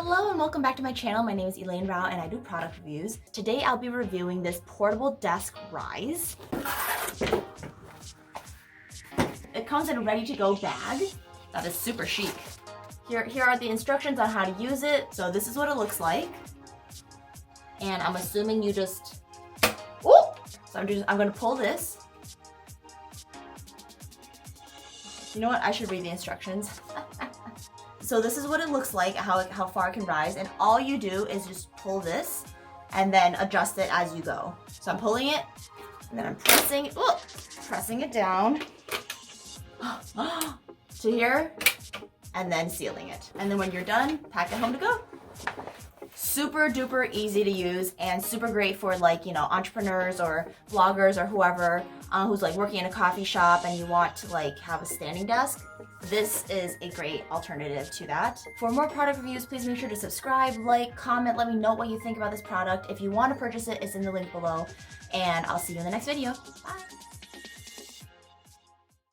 Hello and welcome back to my channel. My name is Elaine Rau and I do product reviews. Today I'll be reviewing this portable desk rise. It comes in a ready-to-go bag that is super chic. Here are the instructions on how to use it. So this is what it looks like. And I'm assuming you just, oh! So I'm gonna pull this. You know what, I should read the instructions. So this is what it looks like, how far it can rise, and all you do is just pull this and then adjust it as you go. So I'm pulling it, and then I'm pressing it down to here, and then sealing it. And then when you're done, pack it home to go. Super duper easy to use and super great for entrepreneurs or vloggers or whoever who's working in a coffee shop and you want to have a standing desk. This is a great alternative to that. For more product reviews, please make sure to subscribe, comment, let me know what you think about this product. If you want to purchase it, it's in the link below, and I'll see you in the next video. Bye.